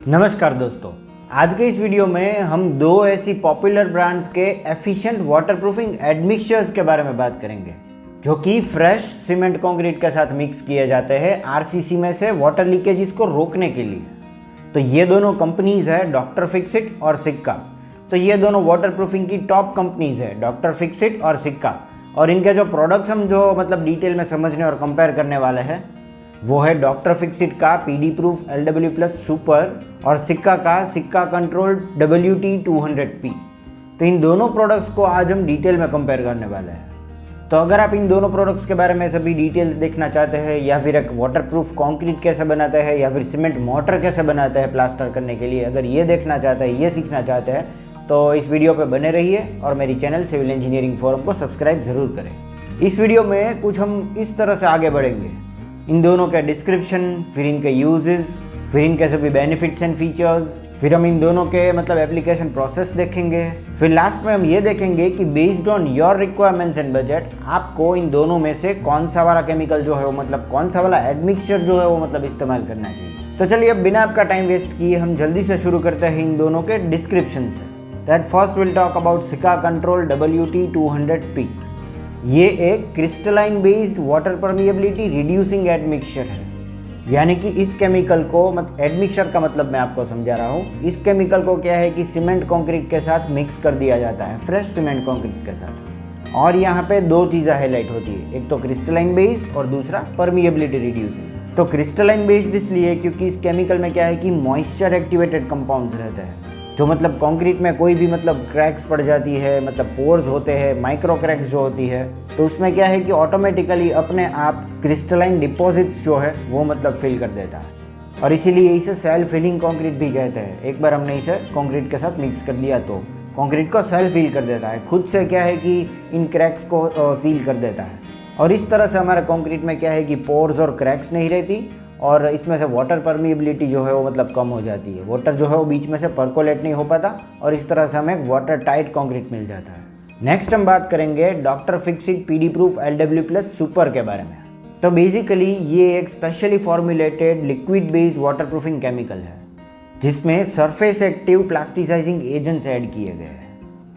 नमस्कार दोस्तों, आज के इस वीडियो में हम दो ऐसी पॉपुलर ब्रांड्स के एफिशिएंट वाटरप्रूफिंग एडमिक्सचर्स के बारे में बात करेंगे जो कि फ्रेश सीमेंट कंक्रीट के साथ मिक्स किए जाते हैं आरसीसी में से वाटर लीकेजेस को रोकने के लिए। तो ये दोनों कंपनीज है डॉक्टर फिक्सिट और सिक्का। तो ये दोनों वाटरप्रूफिंग की टॉप कंपनीज है, डॉक्टर फिक्सिट और सिक्का। और इनके जो प्रोडक्ट्स हम जो डिटेल में समझने और कंपेयर करने वाले हैं वो है डॉक्टर फिक्सिट का पीडी प्रूफ LW+ सुपर और सिक्का का सिक्का कंट्रोल WT200P। तो इन दोनों प्रोडक्ट्स को आज हम डिटेल में कंपेयर करने वाले हैं। तो अगर आप इन दोनों प्रोडक्ट्स के बारे में सभी डिटेल्स देखना चाहते हैं या फिर एक वाटरप्रूफ कंक्रीट कैसे बनाते हैं या फिर सीमेंट मोटर कैसे बनाते हैं प्लास्टर करने के लिए, अगर ये देखना चाहते हैं, ये सीखना चाहते हैं तो इस वीडियो पर बने रहिए और मेरी चैनल सिविल इंजीनियरिंग फोरम को सब्सक्राइब ज़रूर करें। इस वीडियो में कुछ हम इस तरह से आगे बढ़ेंगे, इन दोनों के डिस्क्रिप्शन, फिर इनके यूजेस, फिर इनके सभी बेनिफिट्स एंड फीचर्स, फिर हम इन दोनों के एप्लीकेशन प्रोसेस देखेंगे, फिर लास्ट में हम ये देखेंगे कि based on your requirements and budget आपको इन दोनों में से कौन सा वाला केमिकल जो है वो कौन सा वाला एडमिक्सचर जो है वो इस्तेमाल करना चाहिए। तो चलिए अब बिना आपका टाइम वेस्ट किए हम जल्दी से शुरू करते हैं इन दोनों के डिस्क्रिप्शन से। That first will talk about सिक्का कंट्रोल WT200P। ये एक crystalline based water permeability reducing admixture है, यानी कि इस केमिकल को एडमिक्सचर का मतलब मैं आपको समझा रहा हूँ। इस केमिकल को क्या है कि सीमेंट कंक्रीट के साथ मिक्स कर दिया जाता है, फ्रेश सीमेंट कंक्रीट के साथ। और यहाँ पे दो चीज़ें हाईलाइट होती है, एक तो क्रिस्टलाइन बेस्ड और दूसरा परमिएबिलिटी रिड्यूसिंग। तो क्रिस्टलाइन बेस्ड इसलिए क्योंकि इस केमिकल में क्या है कि मॉइस्चर एक्टिवेटेड कंपाउंड्स रहते हैं, जो कंक्रीट में कोई भी क्रैक्स पड़ जाती है, पोर्स होते हैं, माइक्रो क्रैक्स जो होती है, तो उसमें क्या है कि ऑटोमेटिकली अपने आप क्रिस्टलाइन डिपॉजिट्स जो है वो फिल कर देता है। और इसीलिए इसे सेल्फ हीलिंग कंक्रीट भी कहते हैं। एक बार हमने इसे कंक्रीट के साथ मिक्स कर दिया तो कंक्रीट को सेल्फ हील कर देता है, खुद से क्या है कि इन क्रैक्स को सील कर देता है। और इस तरह से हमारे कंक्रीट में क्या है कि पोर्स और क्रैक्स नहीं रहती और इसमें से वाटर परमिएबिलिटी जो है वो कम हो जाती है। वाटर जो है वो बीच में से परकोलेट नहीं हो पाता और इस तरह से हमें एक वाटर टाइट कंक्रीट मिल जाता है। नेक्स्ट हम बात करेंगे doctor Fixit PD proof LW+ super के बारे में। तो बेसिकली ये एक specially formulated liquid based waterproofing chemical है जिसमें surface active plasticising agents add किए गए हैं।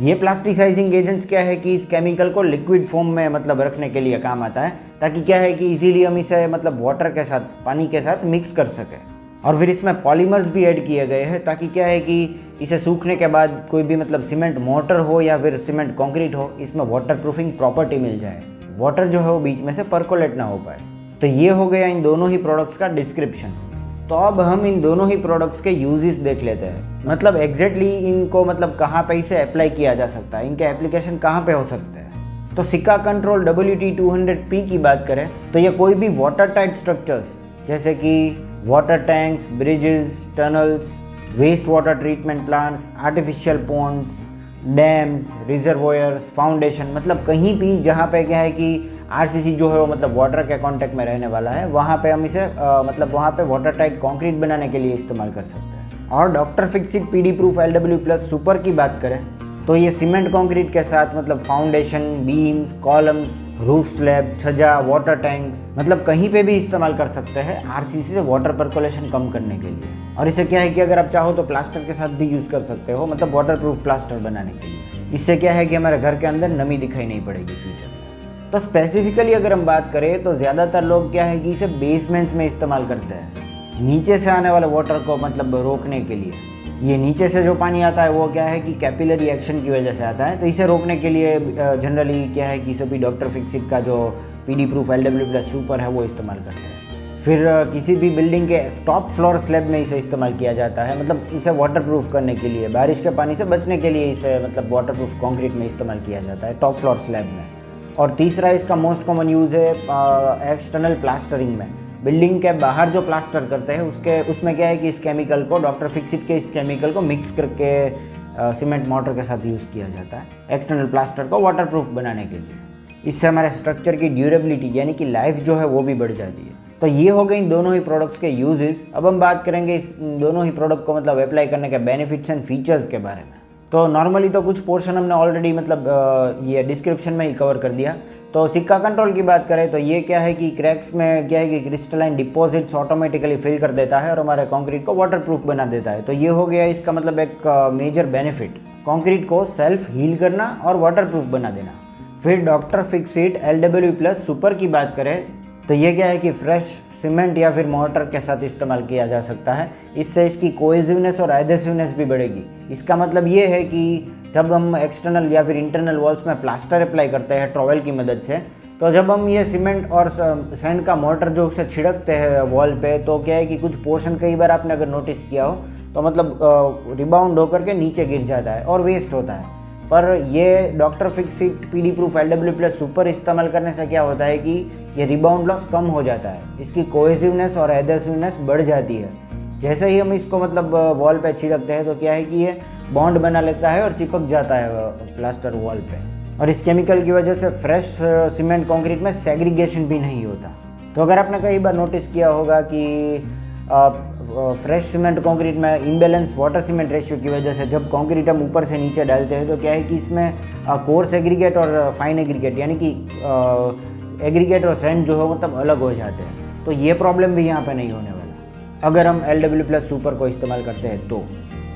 ये प्लास्टिसाइजिंग एजेंट्स क्या है कि इस केमिकल को लिक्विड फॉर्म में रखने के लिए काम आता है, ताकि क्या है कि इजीली हम इसे वाटर के साथ, पानी के साथ मिक्स कर सकें। और फिर इसमें पॉलीमर्स भी ऐड किए गए हैं ताकि क्या है कि इसे सूखने के बाद कोई भी सीमेंट मोटर हो या फिर सीमेंट कंक्रीट हो, इसमें वाटरप्रूफिंग प्रॉपर्टी मिल जाए, वाटर जो है वो बीच में से परकोलेट ना हो पाए। तो ये हो गया इन दोनों ही प्रोडक्ट्स का डिस्क्रिप्शन। तो अब हम इन दोनों ही प्रोडक्ट्स के यूजेस देख लेते हैं, एग्जैक्टली इनको कहाँ पे इसे अप्लाई किया जा सकता है, इनके एप्लीकेशन कहाँ पे हो सकते हैं। तो सिक्का कंट्रोल WT200P की बात करें तो ये कोई भी वाटर टाइट स्ट्रक्चर्स जैसे कि water tanks, bridges, tunnels, waste water treatment plants, artificial ponds, dams, reservoirs, foundation, कहीं भी जहाँ पे क्या है कि आरसीसी जो है वो वाटर के कांटेक्ट में रहने वाला है, वहाँ पे हम इसे वहाँ पे वाटर टाइट कंक्रीट बनाने के लिए इस्तेमाल कर सकते हैं। और doctor Fixit PD proof LW+ super की बात करें तो ये सीमेंट कंक्रीट के साथ foundation, beams, columns, roof slab, छज्जा, वाटर टैंक्स, कहीं पे भी इस्तेमाल कर सकते हैं आरसीसी से वाटर परकोलेशन कम करने के लिए। और इसे क्या है कि अगर आप चाहो तो प्लास्टर के साथ भी यूज़ कर सकते हो, वाटरप्रूफ प्लास्टर बनाने के लिए। इससे क्या है कि हमारे घर के अंदर नमी दिखाई नहीं पड़ेगी फ्यूचर में। तो स्पेसिफिकली अगर हम बात करें तो ज़्यादातर लोग क्या है कि इसे बेसमेंट्स में इस्तेमाल करते हैं, नीचे से आने वाले वाटर को रोकने के लिए। ये नीचे से जो पानी आता है वो क्या है कि कैपिलरी एक्शन की वजह से आता है, तो इसे रोकने के लिए जनरली क्या है कि सभी डॉक्टर फिक्सिट का जो पीडी प्रूफ LW+ सुपर है वो इस्तेमाल करते हैं। फिर किसी भी बिल्डिंग के टॉप फ्लोर स्लैब में इसे इस्तेमाल किया जाता है, इसे वाटरप्रूफ करने के लिए, बारिश के पानी से बचने के लिए इसे वाटरप्रूफ कंक्रीट में इस्तेमाल किया जाता है टॉप फ्लोर स्लैब में। और तीसरा इसका मोस्ट कॉमन यूज़ है एक्सटर्नल प्लास्टरिंग में। बिल्डिंग के बाहर जो प्लास्टर करते हैं उसमें क्या है कि इस केमिकल को, डॉक्टर फिक्सिट के इस केमिकल को मिक्स करके सीमेंट मोटर के साथ यूज़ किया जाता है एक्सटर्नल प्लास्टर को वाटरप्रूफ बनाने के लिए। इससे हमारे स्ट्रक्चर की ड्यूरेबिलिटी यानी कि लाइफ जो है वो भी बढ़ जाती है। तो ये हो गई इन दोनों ही प्रोडक्ट्स के यूजेस। अब हम बात करेंगे इस दोनों ही प्रोडक्ट को अप्लाई करने के बेनिफिट्स एंड फीचर्स के बारे में। तो नॉर्मली तो कुछ पोर्शन हमने ऑलरेडी ये डिस्क्रिप्शन में ही कवर कर दिया, तो सिक्का कंट्रोल की बात करें तो ये क्या है कि क्रैक्स में क्या है कि क्रिस्टलाइन डिपॉजिट्स ऑटोमेटिकली फिल कर देता है और हमारे कंक्रीट को वाटरप्रूफ बना देता है। तो ये हो गया इसका मतलब एक मेजर बेनिफिट, कंक्रीट को सेल्फ हील करना और वाटरप्रूफ बना देना। फिर डॉक्टर फिक्सिट LW+ सुपर की बात करें तो ये क्या है कि फ्रेश सीमेंट या फिर मोर्टर के साथ इस्तेमाल किया जा सकता है। इससे इसकी कोहेसिवनेस और एडहेसिवनेस भी बढ़ेगी। इसका मतलब ये है कि जब हम एक्सटर्नल या फिर इंटरनल वॉल्स में प्लास्टर अप्लाई करते हैं ट्रॉवेल की मदद से, तो जब हम ये सीमेंट और सैंड का मोर्टर जो उसे छिड़कते हैं वॉल पे, तो क्या है कि कुछ पोर्शन कई बार आपने अगर नोटिस किया हो तो मतलब रिबाउंड होकर के नीचे गिर जाता है और वेस्ट होता है। पर ये doctor Fixit PD proof LW+ super इस्तेमाल करने से क्या होता है कि ये रिबाउंड लॉस कम हो जाता है, इसकी कोहेसिवनेस और एडहेसिवनेस बढ़ जाती है। जैसे ही हम इसको मतलब वॉल पे छिड़कते हैं तो क्या है कि ये बॉन्ड बना लेता है और चिपक जाता है प्लास्टर वॉल पे। और इस केमिकल की वजह से फ्रेश सीमेंट कंक्रीट में सेग्रीगेशन भी नहीं होता। तो अगर आपने कई बार नोटिस किया होगा कि फ्रेश सीमेंट कंक्रीट में इम्बैलेंस वाटर सीमेंट रेशियो की वजह से जब कंक्रीट हम ऊपर से नीचे डालते हैं तो क्या है कि इसमें कोर्स एग्रीगेट और फाइन एग्रीगेट यानी कि एग्रीगेट और सैंड जो है मतलब अलग हो जाते हैं। तो ये प्रॉब्लम भी यहाँ पे नहीं होने वाला। अगर हम LW+ सुपर को इस्तेमाल करते हैं तो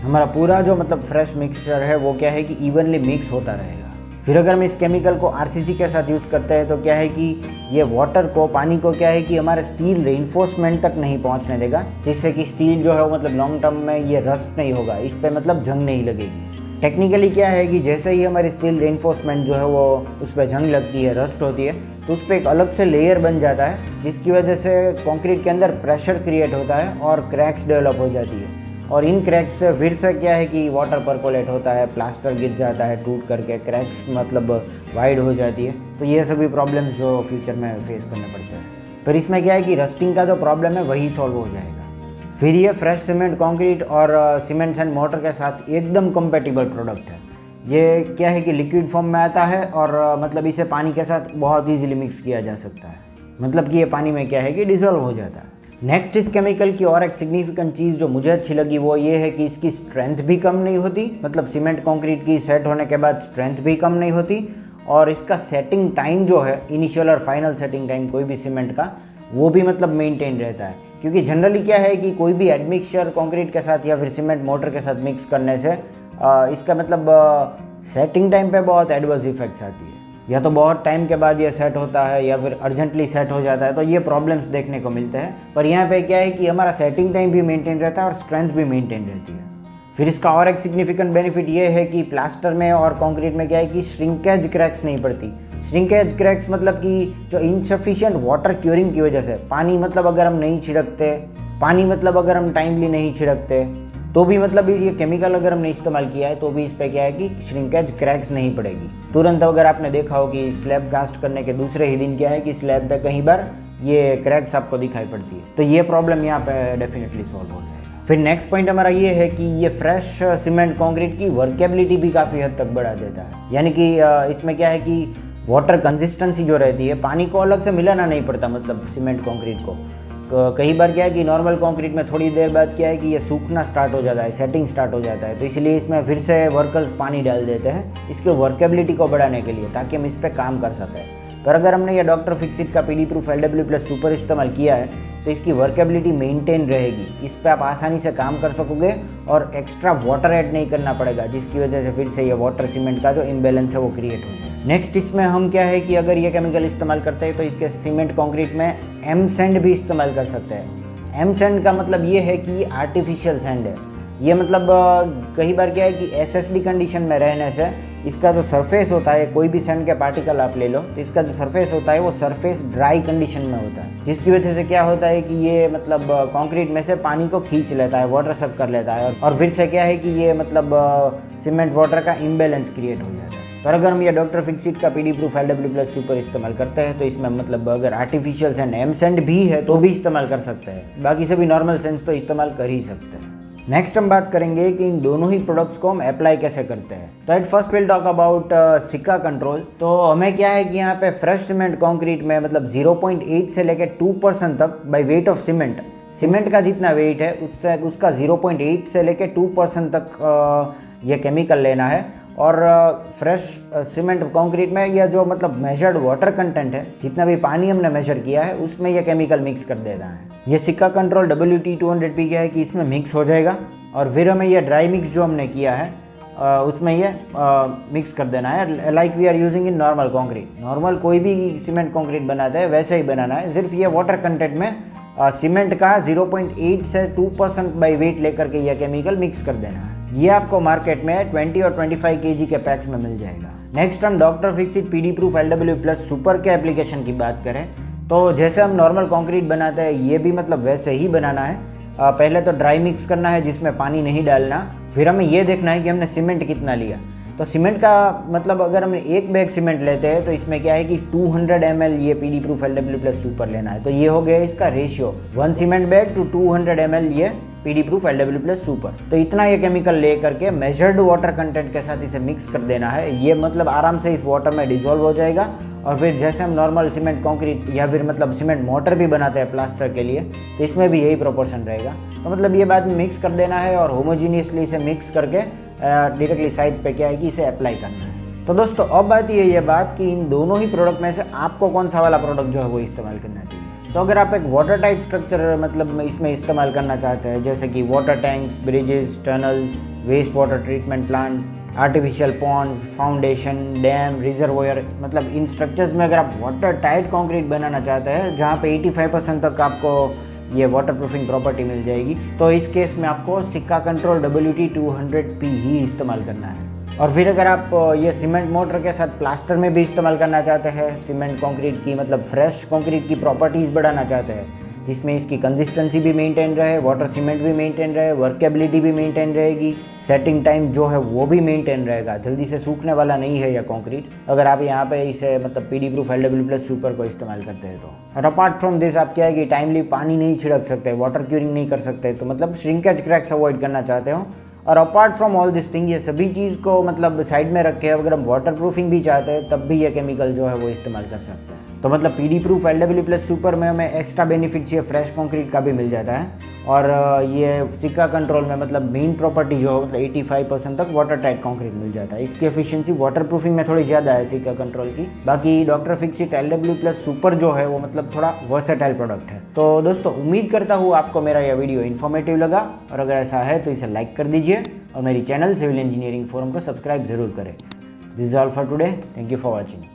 हमारा पूरा जो मतलब फ्रेश मिक्सचर है वो क्या है कि इवनली मिक्स होता रहेगा। फिर अगर हम इस केमिकल को RCC के साथ यूज़ करते हैं तो क्या है कि ये वाटर को, पानी को क्या है कि हमारे स्टील रेइंफोर्समेंट तक नहीं पहुंचने देगा, जिससे कि स्टील जो है वो मतलब लॉन्ग टर्म में ये रस्ट नहीं होगा, इस पे मतलब जंग नहीं लगेगी। टेक्निकली क्या है कि जैसे ही हमारी स्टील रेइंफोर्समेंट जो है वो उस पर जंग लगती है, रस्ट होती है, तो उस पर एक अलग से लेयर बन जाता है, जिसकी वजह से कंक्रीट के अंदर प्रेशर क्रिएट होता है और क्रैक्स डेवलप हो जाती है। और इन क्रैक्स से फिर से क्या है कि वाटर परकोलेट होता है, प्लास्टर गिर जाता है टूट करके, क्रैक्स मतलब वाइड हो जाती है। तो ये सभी प्रॉब्लम्स जो फ्यूचर में फेस करने पड़ते हैं। फिर इसमें क्या है कि रस्टिंग का जो प्रॉब्लम है वही सॉल्व हो जाएगा। फिर ये फ्रेश सीमेंट कंक्रीट और सीमेंट एंड मोटर के साथ एकदम कंपेटिबल प्रोडक्ट है। ये क्या है कि लिक्विड फॉर्म में आता है और मतलब इसे पानी के साथ बहुत ईजीली मिक्स किया जा सकता है, मतलब कि ये पानी में क्या है कि डिसॉल्व हो जाता है। नेक्स्ट इस केमिकल की और एक सिग्निफिकेंट चीज़ जो मुझे अच्छी लगी वो ये है कि इसकी स्ट्रेंथ भी कम नहीं होती, मतलब सीमेंट कंक्रीट की सेट होने के बाद स्ट्रेंथ भी कम नहीं होती। और इसका सेटिंग टाइम जो है, इनिशियल और फाइनल सेटिंग टाइम कोई भी सीमेंट का, वो भी मतलब मेंटेन रहता है। क्योंकि जनरली क्या है कि कोई भी एडमिक्सचर कंक्रीट के साथ या फिर सीमेंट मोटर के साथ मिक्स करने से इसका मतलब सेटिंग टाइम पे बहुत एडवर्स इफेक्ट्स आती है, या तो बहुत टाइम के बाद ये सेट होता है या फिर अर्जेंटली सेट हो जाता है, तो ये प्रॉब्लम्स देखने को मिलते हैं। पर यहाँ पे क्या है कि हमारा सेटिंग टाइम भी मेंटेन रहता है और स्ट्रेंथ भी मेंटेन रहती है। फिर इसका और एक सिग्निफिकेंट बेनिफिट ये है कि प्लास्टर में और कंक्रीट में क्या है कि श्रिंकेज क्रैक्स नहीं पड़ती। श्रिंकेज क्रैक्स मतलब कि जो इनसफिशिएंट वाटर क्यूरिंग की वजह से, पानी मतलब अगर हम नहीं छिड़कते, पानी मतलब अगर हम टाइमली नहीं छिड़कते, तो भी मतलब ये केमिकल अगर हमने इस्तेमाल किया है तो भी इस पर क्या है कि श्रिंकेज क्रैक्स नहीं पड़ेगी तुरंत। अगर आपने देखा हो कि स्लैब कास्ट करने के दूसरे ही दिन क्या है कि स्लैब पे कई बार ये क्रैक्स आपको दिखाई पड़ती है, तो ये प्रॉब्लम यहाँ पे डेफिनेटली सॉल्व हो जाएगा। फिर नेक्स्ट पॉइंट हमारा ये है कि ये फ्रेश सीमेंट कंक्रीट की वर्केबिलिटी भी काफ़ी हद तक बढ़ा देता है। यानी कि इसमें क्या है कि वाटर कंसिस्टेंसी जो रहती है, पानी को अलग से मिलाना नहीं पड़ता, मतलब सीमेंट कंक्रीट को। कई बार क्या है कि नॉर्मल कंक्रीट में थोड़ी देर बाद क्या है कि ये सूखना स्टार्ट हो जाता है, सेटिंग स्टार्ट हो जाता है, तो इसलिए इसमें फिर से वर्कर्स पानी डाल देते हैं इसके वर्केबिलिटी को बढ़ाने के लिए, ताकि हम इस पर काम कर सकें। पर अगर हमने ये डॉक्टर फिक्सिट का PD प्रूफ LW+ सुपर इस्तेमाल किया है तो इसकी वर्केबिलिटी मेंटेन रहेगी, इस पर आप आसानी से काम कर सकोगे और एक्स्ट्रा वाटर ऐड नहीं करना पड़ेगा, जिसकी वजह से फिर से ये वाटर सीमेंट का जो इम्बेलेंस है वो क्रिएट हो जाए। नेक्स्ट इसमें हम क्या है कि अगर ये केमिकल इस्तेमाल करते हैं तो इसके सीमेंट कंक्रीट में एम सैंड भी इस्तेमाल कर सकते हैं। एम सैंड का मतलब ये है कि ये आर्टिफिशियल सैंड है। ये मतलब कई बार क्या है कि SSD कंडीशन में रहने से इसका जो सरफेस होता है, कोई भी सैंड के पार्टिकल आप ले लो, तो इसका जो सरफेस होता है वो सरफेस ड्राई कंडीशन में होता है, जिसकी वजह से क्या होता है कि ये मतलब कंक्रीट में से पानी को खींच लेता है, वाटर सक कर लेता है, और फिर से क्या है कि ये मतलब सीमेंट वाटर का इम्बेलेंस क्रिएट हो जाता है। पर अगर हम ये डॉक्टर फिक्सिट का PD प्रूफ LW+ सुपर इस्तेमाल करते हैं तो इसमें मतलब अगर आर्टिफिशियल सैंड एम सैंड भी है तो भी इस्तेमाल कर सकते हैं, बाकी सभी नॉर्मल सैंड्स तो इस्तेमाल कर ही सकते हैं। नेक्स्ट हम बात करेंगे कि इन दोनों ही प्रोडक्ट्स को हम अप्लाई कैसे करते हैं। तो at first will talk about सिक्का कंट्रोल। तो हमें क्या है कि यहाँ पे फ्रेश सीमेंट कंक्रीट में मतलब 0.8 से लेकर 2% तक बाय वेट ऑफ सीमेंट का जितना वेट है उसका 0.8 से लेकर 2% तक ये केमिकल लेना है, और फ्रेश सीमेंट कंक्रीट में यह जो मतलब मेजर्ड वाटर कंटेंट है, जितना भी पानी हमने मेजर किया है उसमें यह केमिकल मिक्स कर देना है। ये सिक्का कंट्रोल WT200P क्या है कि इसमें मिक्स हो जाएगा और फिर हमें यह ड्राई मिक्स जो हमने किया है उसमें ये मिक्स कर देना है, like we are using in normal concrete. Normal कोई भी सीमेंट कंक्रीट बनाता है वैसे ही बनाना है, सिर्फ ये वाटर कंटेंट में सीमेंट का 0.8 से 2% बाई वेट लेकर के यह केमिकल मिक्स कर देना है। ये आपको मार्केट में 20 और 25 kg के पैक्स में मिल जाएगा। नेक्स्ट हम doctor Fixit PD proof LW+ super के एप्लीकेशन की बात करें तो जैसे हम नॉर्मल कंक्रीट बनाते हैं ये भी मतलब वैसे ही बनाना है। पहले तो ड्राई मिक्स करना है जिसमें पानी नहीं डालना, फिर हमें ये देखना है कि हमने सीमेंट कितना लिया। तो सीमेंट का मतलब अगर हम एक बैग सीमेंट लेते हैं तो इसमें क्या है कि 200 ml ये PD प्रूफ LW+ सुपर लेना है। तो ये हो गया इसका ratio, 1 cement bag to 200 ml ये PD प्रूफ LW+ सुपर। तो इतना ये केमिकल ले करके मेजर्ड वाटर कंटेंट के साथ इसे मिक्स कर देना है। ये मतलब आराम से इस वाटर में डिजोल्व हो जाएगा और फिर जैसे हम नॉर्मल सीमेंट कंक्रीट या फिर मतलब सीमेंट मोटर भी बनाते हैं प्लास्टर के लिए, तो इसमें भी यही प्रोपोर्शन रहेगा। तो मतलब ये बाद में मिक्स कर देना है और होमोजीनियसली इसे मिक्स करके डायरेक्टली साइड पे क्या है कि इसे अप्लाई करना है। तो दोस्तों अब बात ये बात कि इन दोनों ही प्रोडक्ट में से आपको कौन सा वाला प्रोडक्ट जो है वो इस्तेमाल करना चाहिए। तो अगर आप एक वाटर टाइप स्ट्रक्चर मतलब इसमें इस्तेमाल करना चाहते हैं, जैसे कि water tanks, bridges, tunnels, waste water treatment plant, artificial ponds, foundation, dam, reservoir, मतलब इन स्ट्रक्चर्स में अगर आप वाटर टाइट कंक्रीट बनाना चाहते हैं जहाँ पे 85% तक आपको ये वाटर प्रूफिंग प्रॉपर्टी मिल जाएगी, तो इस केस में आपको सिक्का कंट्रोल WT200P ही इस्तेमाल करना है। और फिर अगर आप ये सीमेंट मोटर के साथ प्लास्टर में भी इस्तेमाल करना चाहते हैं, सीमेंट कंक्रीट की मतलब फ्रेश कंक्रीट की प्रॉपर्टीज़ बढ़ाना चाहते हैं जिसमें इसकी कंसिस्टेंसी भी मेंटेन रहे, वाटर सीमेंट भी मेंटेन रहे, वर्केबिलिटी भी मेंटेन रहेगी, सेटिंग टाइम जो है वो भी मेंटेन रहेगा, जल्दी से सूखने वाला नहीं है यह कंक्रीट अगर आप यहाँ पे इसे मतलब PD प्रूफ LW+ सुपर को इस्तेमाल करते हैं तो। और अपार्ट फ्रॉम दिस आप क्या है कि टाइमली पानी नहीं छिड़क सकते, वाटर क्यूरिंग नहीं कर सकते, तो मतलब श्रिंकेज क्रैक्स अवॉइड करना चाहते हो। और apart from all this thing ये सभी चीज़ को मतलब साइड में रखे अगर हम वाटर प्रूफिंग भी चाहते हैं तब भी ये केमिकल जो है वो इस्तेमाल कर सकते हैं। तो मतलब PD प्रूफ LW+ सुपर में हमें एक्स्ट्रा बेनिफिट्स ये फ्रेश कंक्रीट का भी मिल जाता है और ये सिक्का कंट्रोल में मतलब मेन प्रॉपर्टी जो है मतलब 85% तक वाटर टाइट कंक्रीट मिल जाता है। इसकी एफिशिएंसी वाटर प्रूफिंग में थोड़ी ज़्यादा है सिक्का कंट्रोल की। बाकी डॉक्टर फिक्सिट LW+ सुपर जो है वो मतलब थोड़ा वर्सेटाइल प्रोडक्ट है। तो दोस्तों उम्मीद करता हूँ आपको मेरा यह वीडियो इन्फॉर्मेटिव लगा और अगर ऐसा है तो इसे लाइक कर दीजिए और मेरी चैनल सिविल इंजीनियरिंग फोरम को सब्सक्राइब जरूर करें। This is all for today, thank you for watching.